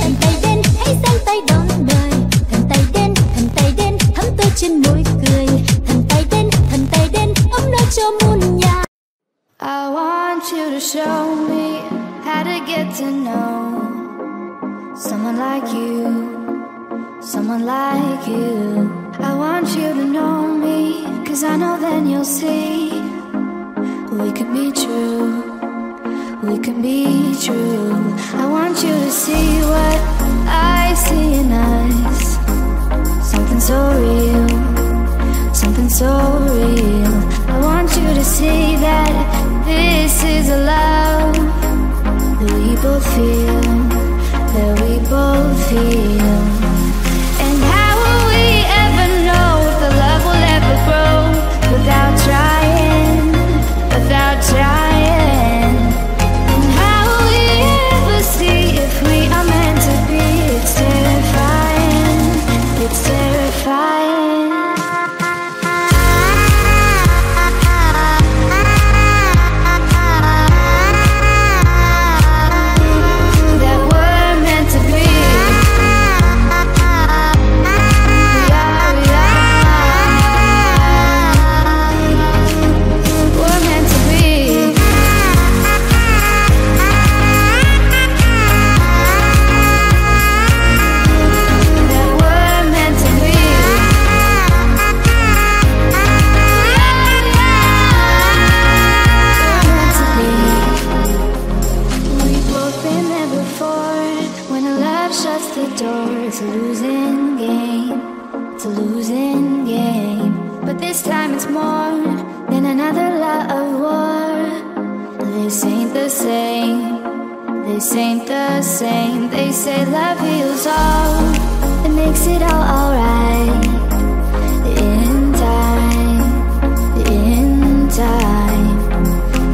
Thần tay đến, hãy giang tay đón đời. Thần tay đến, thắm tươi trên môi cười. Thần tay đến, ấm no cho muôn nhà. I want you to show me how to get to know someone like you, someone like you. I want you to know me, 'cause I know then you'll see we can be true, we can be true. I want you to see what I see in us, something so real, something so real. I want you to see that this is a love that we both feel, that we both feel. And how will we ever know if the love will ever grow without trying, without trying? And how will we ever see if we are meant to be? It's terrifying, it's terrifying. It's a losing game, it's a losing game. But this time it's more than another lot of war. This ain't the same, this ain't the same. They say love heals all, it makes it all alright. In time, in time.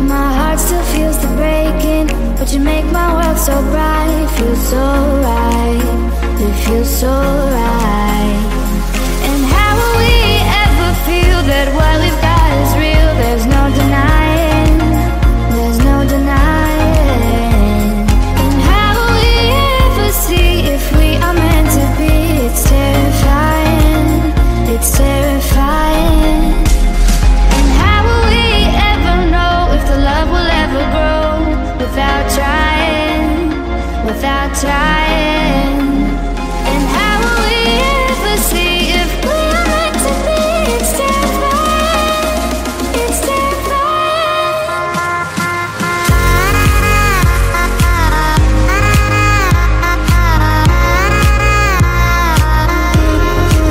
My heart still feels the breaking, but you make my world so bright. It feels so right, it feels so right. And how will we ever feel that what we've got is real? There's no denying, there's no denying. And how will we ever see if we are meant to be? It's terrifying, it's terrifying. And how will we ever know if the love will ever grow without trying, without trying? And how will we ever see if we are meant to be? It's terrifying, it's terrifying.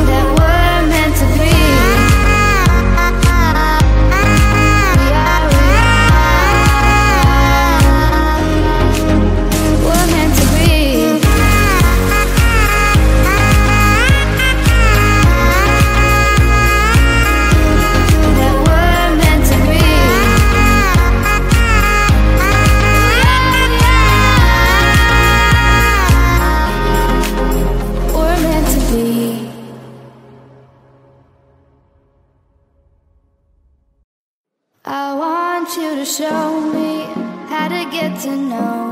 That we're meant to be. We're meant to be. That we're meant to be. We're meant to be. I want you to show me how to get to know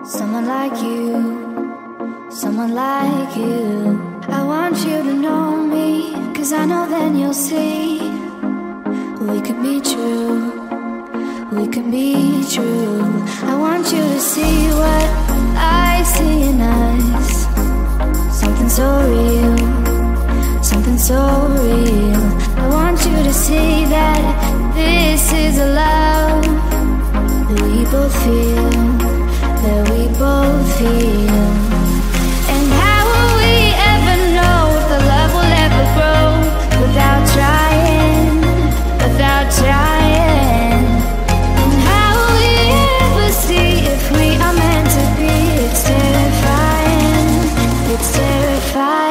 someone like you, someone like you. I want you to know me, 'cause I know then you'll see we can be true, we can be true. I want you to see what I see in us, something so real, something so real. I want you to see that this is a love that we both feel, that we both feel. And how will we ever know if the love will ever grow without trying, without trying? And how will we ever see if we are meant to be? It's terrifying, it's terrifying.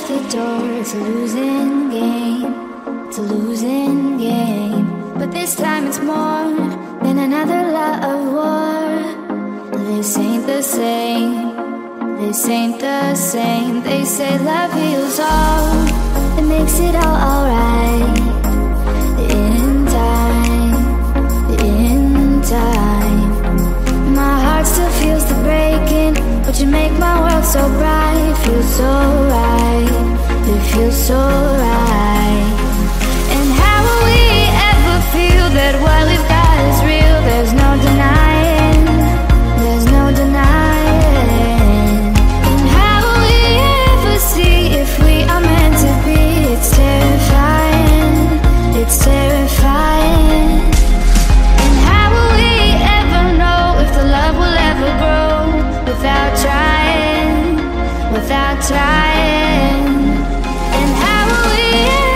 past the door. It's a losing game, it's a losing game. But this time it's more than another lot of war. This ain't the same, this ain't the same. They say love heals all, it makes it all alright. In time, in time. My heart still feels the breaking, but you make my world so bright. It feels so right, it feels so right. And how will we ever feel that what we've got is real? There's no denying, there's no denying. And how will we ever see if we are meant to be? It's terrifying, it's terrifying. And how will we ever know if the love will ever grow without trying, without trying? And how will we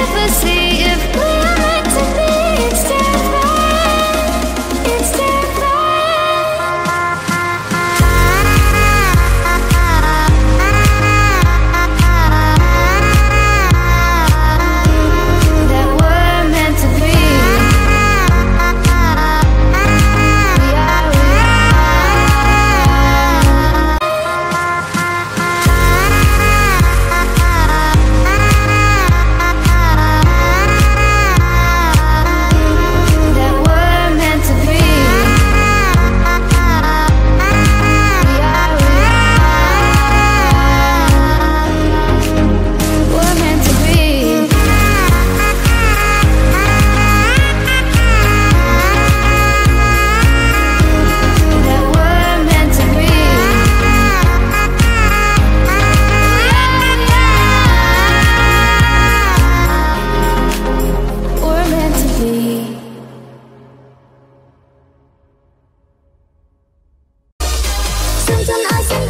ever see if we are meant to be? It's terrifying, it's that we're meant to be. That we're meant to be. We're meant to be. That we're meant to be. We're meant to be. Dần dần ai sẽ